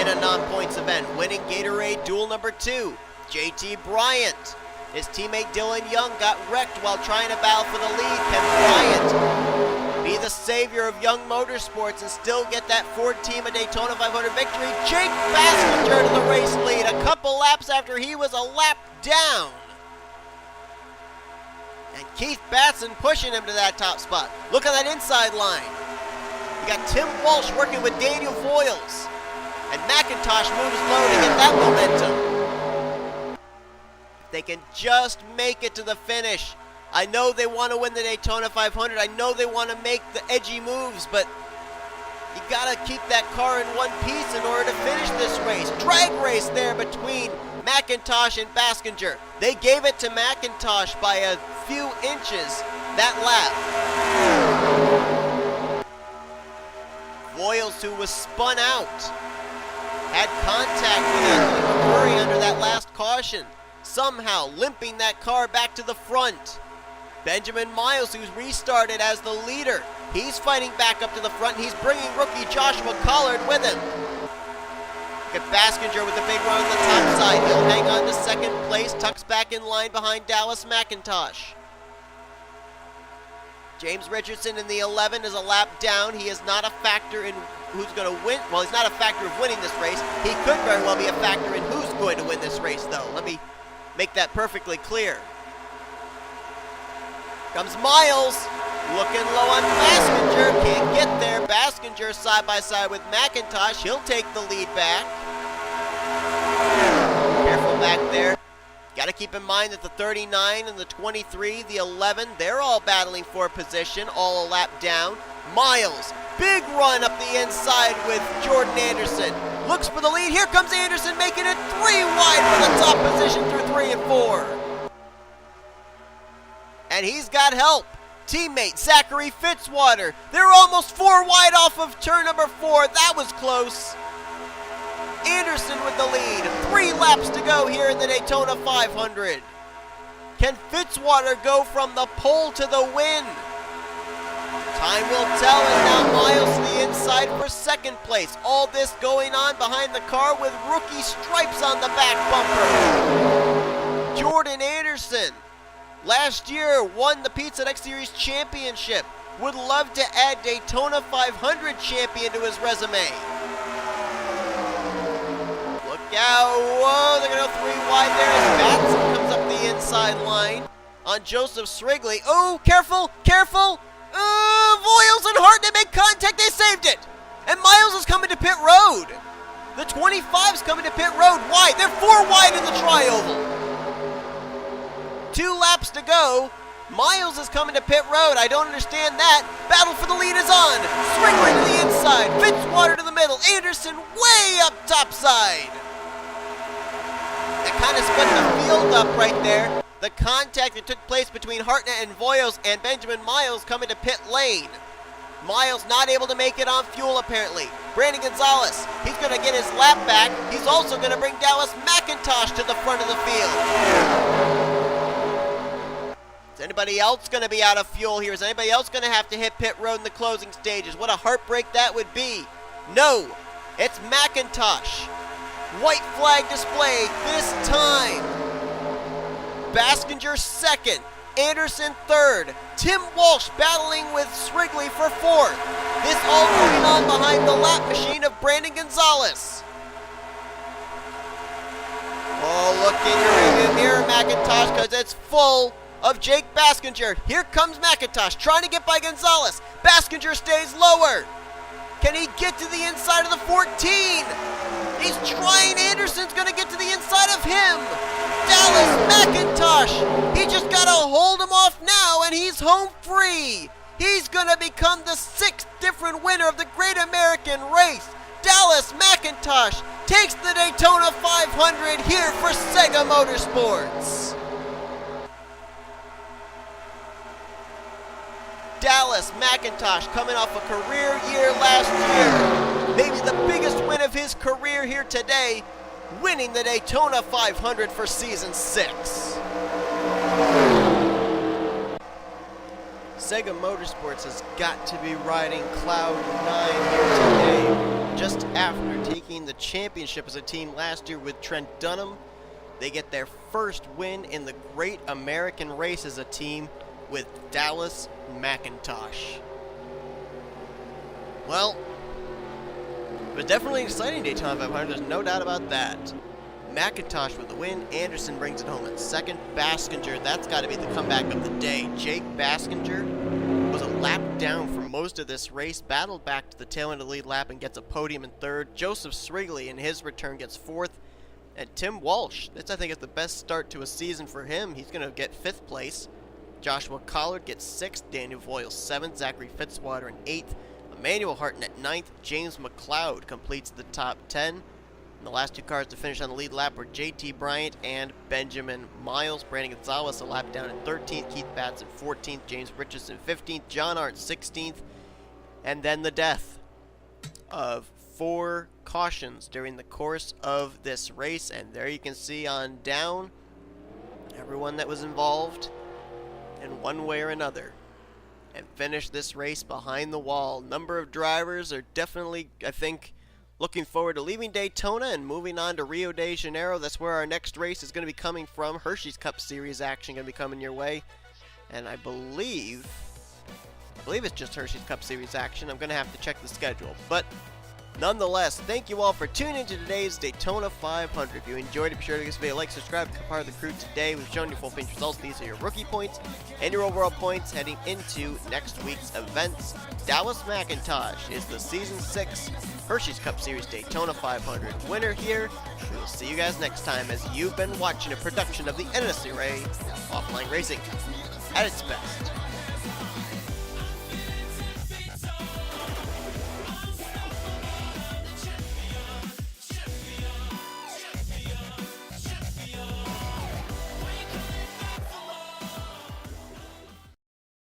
in a non-points event, winning Gatorade Duel number 2. J.T. Bryant. His teammate Dylan Young got wrecked while trying to battle for the lead. Can Bryant be the savior of Young Motorsports and still get that Ford team a Daytona 500 victory? Jake Baskinger to the race lead a couple laps after he was a lap down. And Keith Batson pushing him to that top spot. Look at that inside line. You got Tim Walch working with Daniel Voyles. And McIntosh moves low to get that momentum. If they can just make it to the finish. I know they want to win the Daytona 500. I know they want to make the edgy moves, but you got to keep that car in one piece in order to finish this race. Drag race there between McIntosh and Baskinger. They gave it to McIntosh by a few inches that lap. Voyles, who was spun out, had contact with A McCrury under that last caution, somehow limping that car back to the front. Benjamin Miles, who's restarted as the leader, he's fighting back up to the front. He's bringing rookie Joshua Collard with him. Look at Baskinger with the big run on the top side. He'll hang on to second place, tucks back in line behind Dallas McIntosh. James Richardson in the 11 is a lap down. He is not a factor in who's going to win. Well, he's not a factor of winning this race. He could very well be a factor in who's going to win this race, though. Let me make that perfectly clear. Comes Miles, looking low on Baskinger. Can't get there. Baskinger side by side with McIntosh. He'll take the lead back. Careful back there. Got to keep in mind that the 39 and the 23, the 11, they're all battling for position, all a lap down. Miles, big run up the inside with Jordan Anderson. Looks for the lead. Here comes Anderson, making it 3 wide for the top position through 3 and 4. And he's got help. Teammate Zachary Fitzwater. They're almost 4 wide off of turn number 4. That was close. Anderson with the lead. 3 laps to go here in the Daytona 500. Can Fitzwater go from the pole to the win? Time will tell, and now Miles to the inside for second place. All this going on behind the car with rookie stripes on the back bumper. Jordan Anderson, last year won the Pizza X Series championship. Would love to add Daytona 500 champion to his resume. Yeah, whoa, they're going to go 3 wide there as Batson comes up the inside line on Joseph Srigley. Oh, careful, careful. Voyles and Hartnett make contact. They saved it. And Miles is coming to pit road. The 25's coming to pit road. Wide. They're 4 wide in the tri-oval. 2 laps to go. Miles is coming to pit road. I don't understand that. Battle for the lead is on. Srigley to the inside. Fitzwater to the middle. Anderson way up top side. That kind of split the field up right there. The contact that took place between Hartnett and Voyles and Benjamin Miles coming to pit lane. Miles not able to make it on fuel apparently. Brandon Gonzales, he's going to get his lap back. He's also going to bring Dallas McIntosh to the front of the field. Is anybody else going to be out of fuel here? Is anybody else going to have to hit pit road in the closing stages? What a heartbreak that would be. No, it's McIntosh. White flag display this time. Baskinger second. Anderson third. Tim Walch battling with Srigley for fourth. This all going on behind the lap machine of Brandon Gonzales. Oh, look in your rearview mirror, McIntosh, because it's full of Jake Baskinger. Here comes McIntosh trying to get by Gonzales. Baskinger stays lower. Can he get to the inside of the 14? He's trying. Anderson's going to get to the inside of him. Dallas McIntosh. He just got to hold him off now, and he's home free. He's going to become the 6th different winner of the Great American Race. Dallas McIntosh takes the Daytona 500 here for Sega Motorsports. Dallas McIntosh coming off a career year last year. Maybe the biggest win of his career here today, winning the Daytona 500 for season 6. Sega Motorsports has got to be riding cloud 9 here today. Just after taking the championship as a team last year with Trent Dunham, they get their first win in the Great American Race as a team with Dallas McIntosh. Well, it was definitely an exciting Daytona 500, there's no doubt about that. McIntosh with the win. Anderson brings it home in second. Baskinger, that's got to be the comeback of the day. Jake Baskinger was a lap down for most of this race, battled back to the tail end of the lead lap and gets a podium in third. Joseph Srigley in his return gets fourth. And Tim Walch, this I think is the best start to a season for him. He's going to get 5th place. Joshua Collard gets 6th, Daniel Voyles 7th, Zachary Fitzwater in 8th, Emmanuel Hartnett 9th, James McLeod completes the top 10. And the last two cars to finish on the lead lap were J.T. Bryant and Benjamin Miles. Brandon Gonzales a lap down in 13th, Keith Batson 14th, James Richardson 15th, J Arndt 16th, and then the death of 4 cautions during the course of this race. And there you can see on down everyone that was involved in one way or another and finished this race behind the wall. Number of drivers are definitely, I think, looking forward to leaving Daytona and moving on to Rio de Janeiro. That's where our next race is going to be coming from. Hersheys Cup Series action going to be coming your way. And I believe it's just Hersheys Cup Series action. I'm going to have to check the schedule. But nonetheless, thank you all for tuning into today's Daytona 500. If you enjoyed it, be sure to give this video a like, subscribe, become part of the crew today. We've shown you full finish results. These are your rookie points and your overall points heading into next week's events. Dallas McIntosh is the Season 6 Hersheys Cup Series Daytona 500 winner here. We will see you guys next time as you've been watching a production of the NNSCRA Offline Racing at its best.